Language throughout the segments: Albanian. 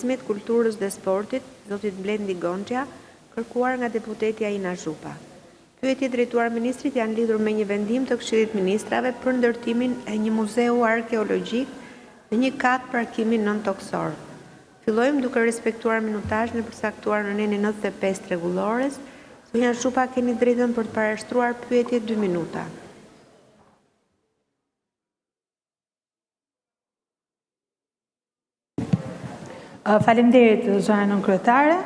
Turizmit, Kulturës dhe Sportit, zotit Blendi Gonxha, kërkuar nga deputeti Aina Zhupa. Pyetjet drejtuar ministrit janë lidhur me një vendim të Këshillit Ministrave për ndërtimin e një muzeu arkeologjik në një kat parkimi nën-toksor. Fillojmë duke respektuar minutazhin e përcaktuar në nenin 95 rregullores. Zonja Zhupa, keni drejtën për të parashtruar pyetjet 2 minuta. Faleminderit, zonja nënkryetare.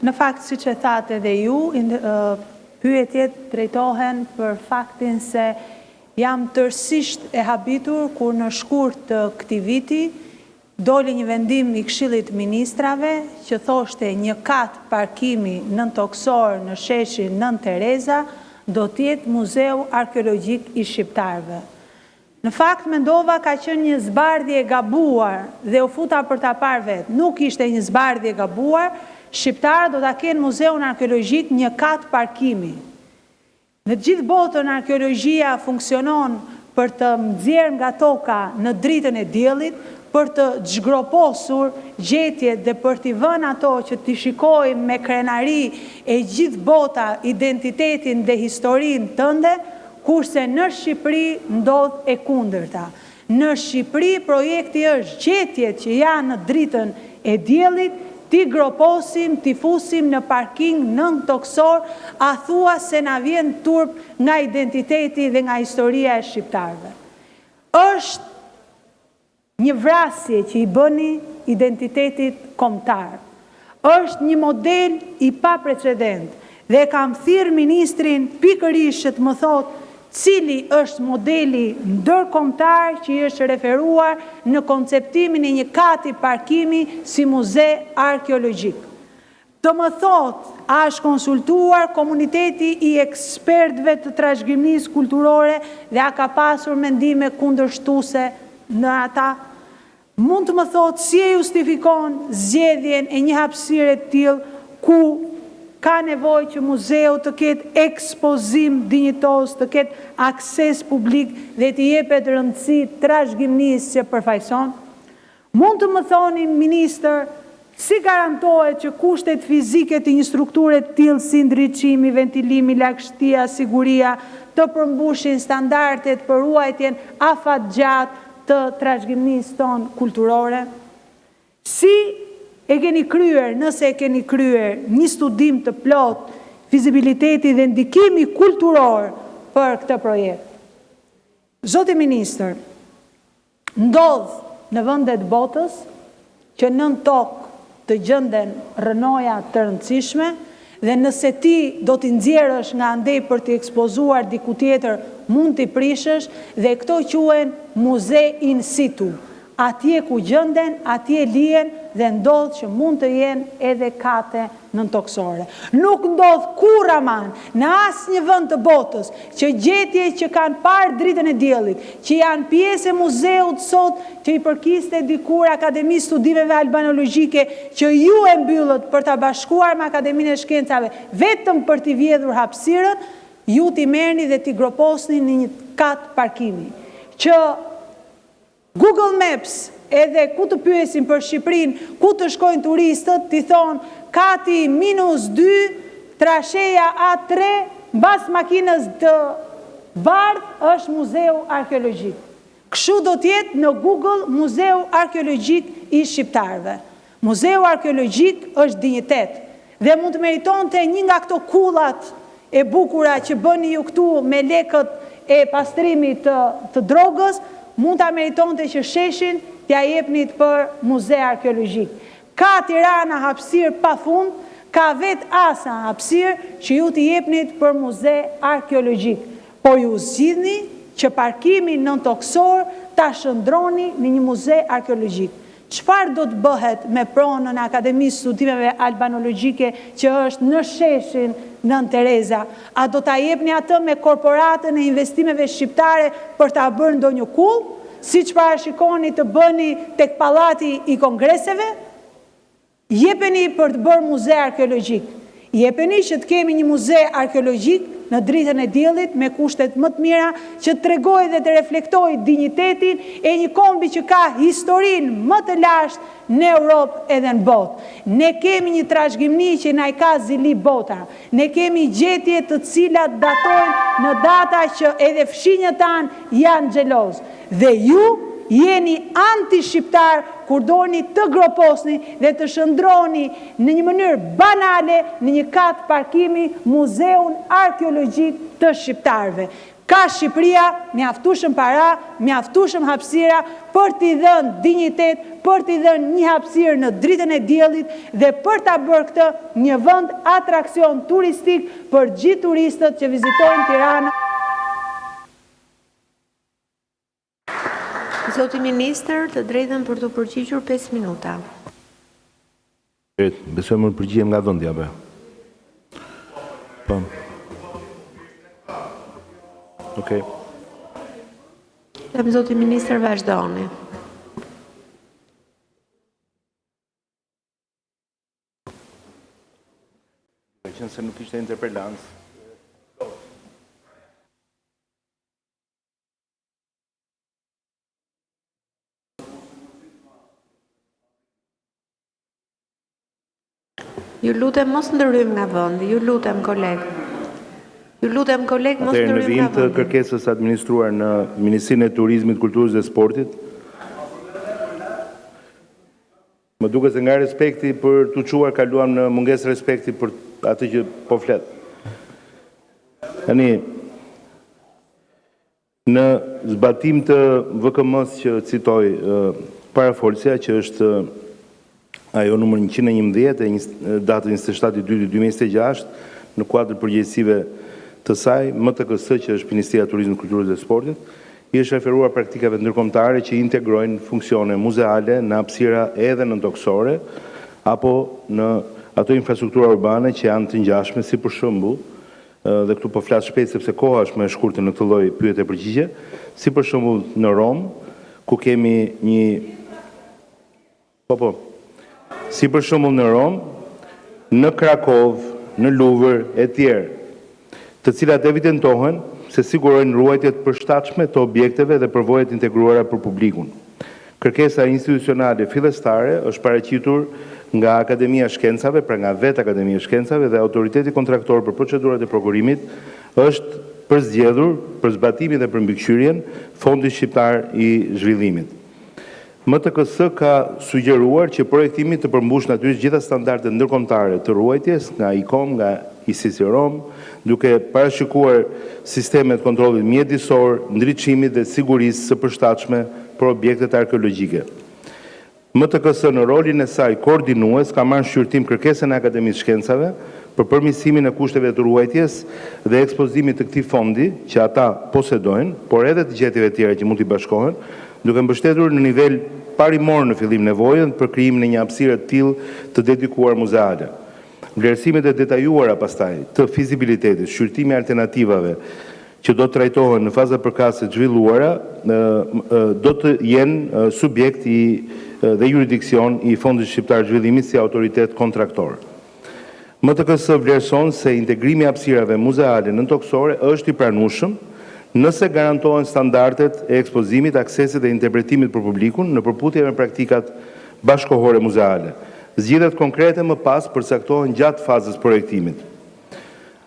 Në fakt, siç e thatë edhe ju, pyetjet drejtohen për faktin se jam tërësisht e habitur kur në shkurt të këtij viti doli një vendim i Këshillit Ministrave që thoshte një kat parkimi nën-toksor në sheshin Nën Tereza do të jetë muzeu arkeologjik i shqiptarëve. Në fakt, mendova ka qenë një zbardhje e gabuar dhe u futa për ta parë vetë. Nuk ishte një zbardhje e gabuar, shqiptarët do ta kenë muzeun arkeologjik një kat parkimi. Në gjithë botën arkeologjia funksionon për të nxjerrë nga toka në dritën e diellit, për të zhgroposur gjetjet dhe për t'i vënë ato që t'i shikojmë me krenari e gjithë bota identitetin dhe historinë tënde, kurse në Shqipëri ndodh e kundërta. Në Shqipëri projekti është gjetjet që janë në dritën e diellit, t'i groposim, t'i fusim në parking nën-toksor, a thua se na vjen turp nga identiteti dhe nga historia e shqiptarëve. Është një vrasje që i bëni identitetit kombëtar. Është një model i paprecedent dhe kam thirrë ministrin pikërisht që të më thotë cili është modeli ndërkombëtar që i është referuar në konceptimin e një kati parkimi si muze arkeologjik. Të më thot, a është konsultuar komuniteti i ekspertëve të trashëgimisë kulturore dhe a ka pasur mendime kundërshtuese në ata? Mund të më thot si e justifikon zgjedhjen e një hapësire të tillë ku ka nevojë që muzeu të ketë ekspozim dinjitos, të ketë akses publik dhe të jepet rëndësi trashëgimisë që përfaqëson? Mund të më thoni, ministër, si garantohet që kushtet fizike të një strukture të tillë si ndriçimi, ventilimi, lagështia, siguria të përmbushin standardet për ruajtjen afatgjatë të trashëgimisë tonë kulturore? Si e keni kryer, nëse e keni kryer, një studim të plot, fizibiliteti dhe ndikimi kulturor për këtë projekt? Zoti Ministër, ndodh në vendet botës që nën tokë të gjenden rënoja të rëndësishme dhe nëse ti do t'i nxjerrësh nga andej për t'i ekspozuar diku tjetër, mund t'i prishësh dhe këto quhen muze in situ. Atje ku gjenden, atje lihen dhe ndodh që mund të jenë edhe kate nën-toksore. Nuk ndodh kur aman në asnjë vend të botës që gjetje që kanë parë dritën e diellit, që janë pjesë e muzeut sot që i përkiste dikur Akademisë Studimeve Albanologjike që ju e mbyllët për ta bashkuar me Akademinë e Shkencave vetëm për t'i vjedhur hapësirën, ju t'i merrni dhe t'i groposni në një kat parkimi që Google Maps edhe ku të pyesin për Shqipërinë, ku të shkojnë turistët, t'i thonë kati -2, trasheja A3, mbas makinës të bardh është muzeu arkeologjik. Kështu do t'jetë në Google muzeu arkeologjik i shqiptarëve. Muzeu arkeologjik është dinjitet dhe mund të meritonte një nga këto kullat e bukura që bëni ju këtu me lekët e pastrimit të drogës, mund ta meritonte që sheshin t'ja jepnit për muze arkeologjik. Ka Tirana hapësirë pafund, ka vet Asa hapësirë që ju t'i jepnit për muze arkeologjik. Por ju zgjidhni që parkimin nën-toksor ta shndroni në një muze arkeologjik. Çfarë do të bëhet me pronën e Akademisë Studimeve Albanologjike që është në sheshin Nën Tereza? A do ta jepni atë me korporatën e investimeve shqiptare për ta bërë ndonjë kull, siç parashikoni të bëni tek pallati i kongreseve? Jepeni për të bërë muze arkeologjik. Jepeni që të kemi një muze arkeologjik në dritën e diellit me kushtet më të mira që tregoj dhe të reflektoj dinjitetin e një kombi që ka historinë më të lashtë në Europë edhe në botë. Ne kemi një trashëgimni që na i ka zili bota. Ne kemi gjetje të cilat datojnë në data që edhe fshinjët tanë janë xheloz. Dhe ju jeni anti-shqiptar kur doni të groposni dhe të shëndroni në një mënyrë banale në një kat parkimi muzeun arkeologjik të shqiptarëve. Ka Shqipëria mjaftueshëm para, mjaftueshëm hapësira për t'i dhënë dinjitet, për t'i dhënë një hapësirë në dritën e diellit dhe për ta bërë këtë një vend atraksion turistik për gjithë turistët që vizitojnë Tiranën. Zoti Ministër, të drejtën për të përgjigjur 5 minuta. Besoj më përgjigjem nga vendi apo? Po. Okej. Zoti Ministër, vazhdoni. Qenë se nuk ishte interpelancë. Ju lutem mos ndërhyjmë nga vendi, ju lutem koleg. Ju lutem koleg mos ndërhyjmë nga vendi. Në vijim të kërkesës administruar në Ministrinë e Turizmit, Kulturës dhe Sportit, më duket se nga respekti për t'u quar kaluam në mungesë respekti për atë që po flet. Tani, në zbatim të VKM-s që citoj parafolësia që është ajo numër 111 e datën 27/2/2026 në kuadër përgjegjësive të saj, MTKS që është Ministria e Turizmit, Kulturës dhe Sportit, i është referuar praktikave ndërkombëtare që integrojnë funksione muzeale në hapësira edhe nëntoksore apo në ato infrastruktura urbane që janë të ngjashme, si për shembull, dhe këtu po flas shpejt sepse koha është më e shkurtër në këtë lloj pyetje përgjigje, si për shembull në Rom, ku kemi një si për shembull në Rom, në Krakov, në Luvër e tjerë, të cilat evidentohen se sigurojnë ruajtje të përshtatshme të objekteve dhe përvojat integruara për publikun. Kërkesa institucionale fillestare është paraqitur nga Akademia e Shkencave, pra nga vetë Akademia e Shkencave dhe autoriteti kontraktor për procedurat e prokurimit është përzgjedhur për zbatimin dhe për mbikëqyrjen Fondi Shqiptar i Zhvillimit. MTKS ka sugjeruar që projektimi të përmbush natyrisht gjitha standardet ndërkombëtare të ruajtjes nga ICOM, nga ICC-ROM, duke parashikuar sistemet kontrollit mjedisor, ndriçimit dhe sigurisë së përshtatshme për objektet arkeologjike. MTKS në rolin e saj koordinues ka marrë shqyrtim kërkesën e Akademisë Shkencave për përmirësimin e kushteve të ruajtjes dhe ekspozimit të këtij fondi që ata posedojnë, por edhe të gjetjeve tjera që mund t'i bashkohen, duke mbështetur në nivel parimor në fillim nevojën për krijimin e një hapësire të tillë të dedikuar muzeale. Vlerësimet e detajuara pastaj të fizibilitetit, shqyrtimi alternativave që do të trajtohen në faza përkatëse të zhvilluara, do të jenë subjekt dhe jurisdiksion i Fondit Shqiptar Zhvillimit si autoritet kontraktor. MTKS vlerëson se integrimi i hapësirave muzeale nëntoksore është i pranueshëm nëse garantohen standardet e ekspozimit, aksesit dhe interpretimit për publikun në përputhje me praktikat bashkohore muzeale. Zgjidhjet konkrete më pas përcaktohen gjatë fazës projektimit.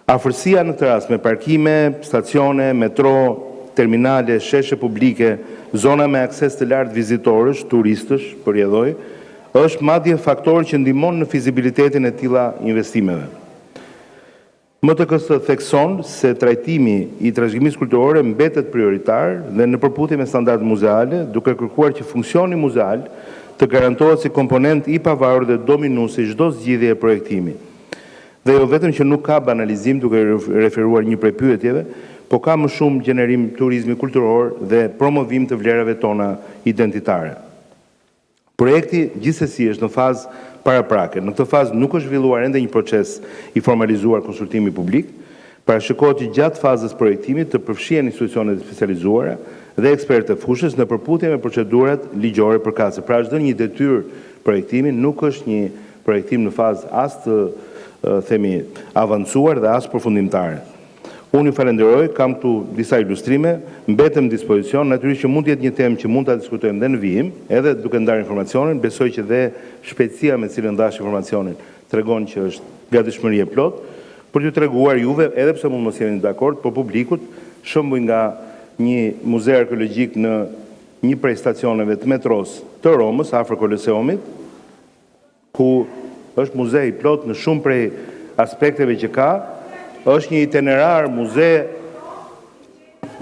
Afërsia në këtë rast me parkime, stacione, metro, terminale, sheshe publike, zona me akses të lartë vizitorësh, turistësh, përjedhoj, është madje faktor që ndihmon në fizibilitetin e tilla investimeve. MTKS thekson se trajtimi i trashëgimisë kulturore mbetet prioritar dhe në përputhje me standardet muzeale, duke kërkuar që funksioni muzeal të garantohet si komponent i pavarur dhe dominues i çdo zgjidhje e projektimi. Dhe jo vetëm që nuk ka banalizim duke referuar një prej pyetjeve, po ka më shumë gjenerim turizmi kulturor dhe promovim të vlerave tona identitare. Projekti gjithsesi është në fazë paraprake. Në këtë fazë nuk është zhvilluar ende një proces i formalizuar konsultimi publik, parashikohet që gjatë fazës projektimit të përfshihen institucionet specializuara dhe ekspertë të fushës në përputhje me procedurat ligjore përkatëse. Pra është dhënë një detyrë projektimi, nuk është një projektim në fazë as të themi avancuar dhe as përfundimtare. Unë ju falenderoj, kam këtu disa ilustrime, mbetem dispozicion, natyrisht që mund të jetë një temë që mund ta diskutojmë dhe në vijim, edhe duke ndarë informacionin, besoj që dhe shpejtësia me cilën ndash informacionin tregon që është gatishmëri e plot, për t'ju treguar juve, edhe pse mund mos jeni dakord, por publikut, shembull nga një muze arkeologjik në një prej stacioneve të metros të Romës, afër Koloseumit, ku është muze i plot në shumë prej aspekteve që ka, është një itinerar muze,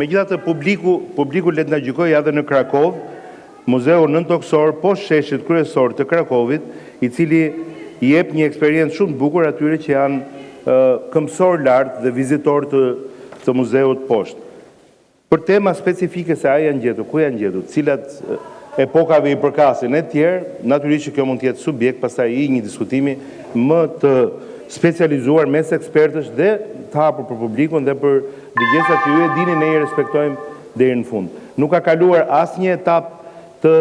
megjithatë publiku le të na gjykojë edhe në Krakov, muzeu nëntoksor poshtë sheshit kryesor të Krakovit, i cili i jep një eksperiencë shumë të bukur atyre që janë këmbësor lart dhe vizitor të muzeut poshtë. Për tema specifike se a janë gjetur, ku janë gjetur, cilat epokave i përkasin e tjerë, natyrisht që kjo mund të jetë subjekt pastaj i një diskutimi më të specializuar mes ekspertësh dhe të hapur për publikun dhe për dëgjesat që ju e dini ne i respektojmë deri në fund. Nuk ka kaluar asnjë etapë të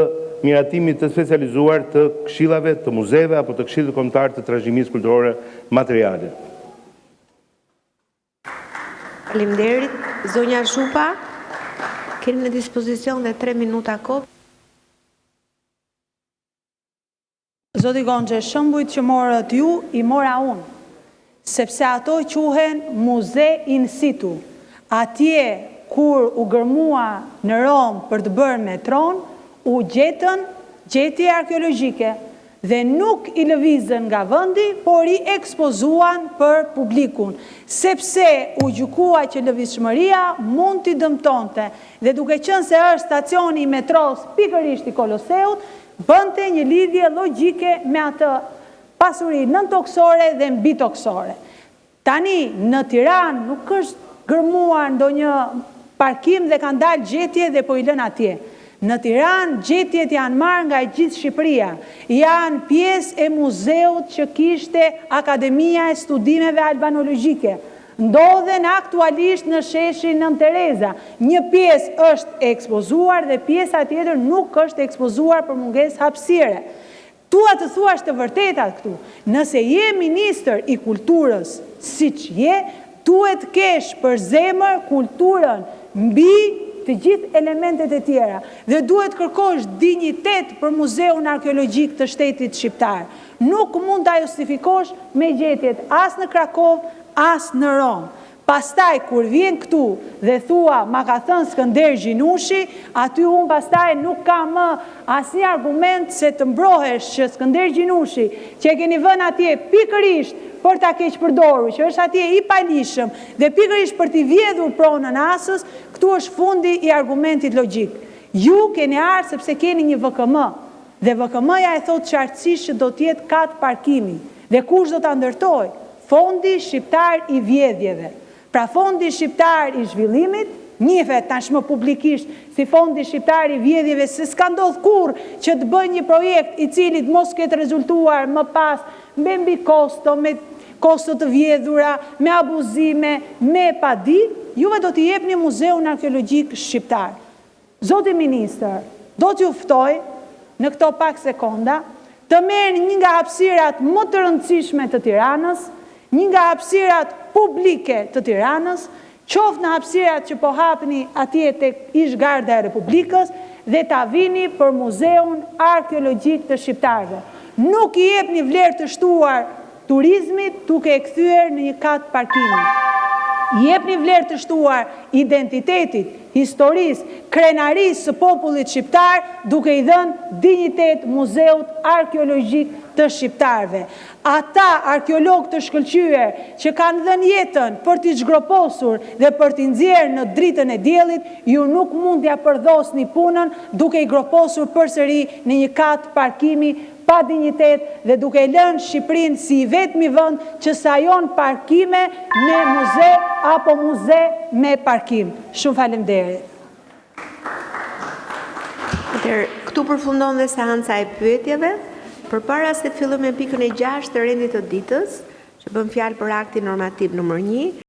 miratimit të specializuar të këshillave, të muzeve apo të këshillit kombëtar të trashëgimisë kulturore materiale. Faleminderit, zonja Zhupa, keni në dispozicion dhe 3 minuta kohë. Zoti Gonxhe, shembujt që morët ju, i mora unë, sepse ato quhen muze in situ. Atje, kur u gërmua në Rom për të bërë metron, u gjetën gjetje arkeologjike dhe nuk i lëvizën nga vëndi, por i ekspozuan për publikun, sepse u gjykua që lëvizshmëria mund t'i dëmtonte dhe duke qenë se është stacioni i metros pikërisht i Koloseut, bënte një lidhje logjike me atë pasuri nëntoksore dhe mbitoksore. Tani, në Tiranë nuk është gërmuar ndonjë parkim dhe kanë dalë gjetje dhe po i lën atje. Në Tiranë, gjetjet janë marrë nga gjithë Shqipëria. Janë pjesë e muzeut që kishte Akademia e Studimeve Albanologjike. Ndodhen aktualisht në sheshin Nën Tereza. Një pjesë është ekspozuar dhe pjesa tjetër nuk është ekspozuar për mungesë hapësire. Tua të thuash të vërtetat këtu. Nëse je ministër i kulturës, siç je, duhet kesh për zemër kulturën mbi të gjithë elementet e tjera dhe duhet kërkosh dinjitet për muzeun arkeologjik të shtetit shqiptar. Nuk mund ta justifikosh me gjetjet as në Krakov, as në Rom. Pastaj, kur vjen këtu dhe thua, ma ka thënë Skënder Gjinushi, aty unë pastaj nuk ka më asnjë argument se të mbrohesh që Skënder Gjinushi, që e keni vënë atje pikërisht për ta keq përdorur, që është atje i palishëm dhe pikërisht për t'i vjedhur pronën asës, këtu është fundi i argumentit logjik. Ju keni ardhur sepse keni një VKM, dhe VKM-ja e thotë qartësisht që do t'jetë kat parkimi. Dhe kush do ta ndërtojë? Fondi Shqiptar i Vjedhjeve. Pra Fondi Shqiptar i Zhvillimit, njihet tashmë publikisht si Fondi Shqiptar i Vjedhjeve, se s'ka ndodhur kurrë që të bëjë një projekt i cili mos ketë rezultuar më pas me mbi kosto, me kosto të vjedhura, me abuzime, me padi, juve do t'i jepni Muzeun Arkeologjik Shqiptar. Zoti Ministër, do t'ju ftoj në këto pak sekonda të merrni një nga hapësirat më të rëndësishme të Tiranës, një nga hapësirat publike të Tiranës, qoftë në hapësirat që po hapni atje tek Ish-Garda e Republikës dhe ta vini për Muzeun Arkeologjik të Shqiptarëve. Nuk i jepni vlerë të shtuar turizmit duke e kthyer në një kat parkimi. I jepni vlerë të shtuar identitetit, historisë, krenarisë së popullit shqiptar duke i dhënë dinjitet Muzeut Arkeologjik të Shqiptarëve. Ata arkeologë të shkëlqyer që kanë dhënë jetën për t'i zhgroposur dhe për t'i nxjerrë në dritën e diellit, ju nuk mund t'ia përdosni punën duke i groposur përsëri në një kat parkimi pa dinjitet dhe duke lënë Shqipërinë si i vetmi vend që sajon parkime me muze apo muze me parkim. Shumë faleminderit. Këtu përfundon dhe seanca e pyetjeve. Përpara se të fillojmë me pikën e 6 të rendit të ditës, që bën fjalë për aktin normativ numër 1,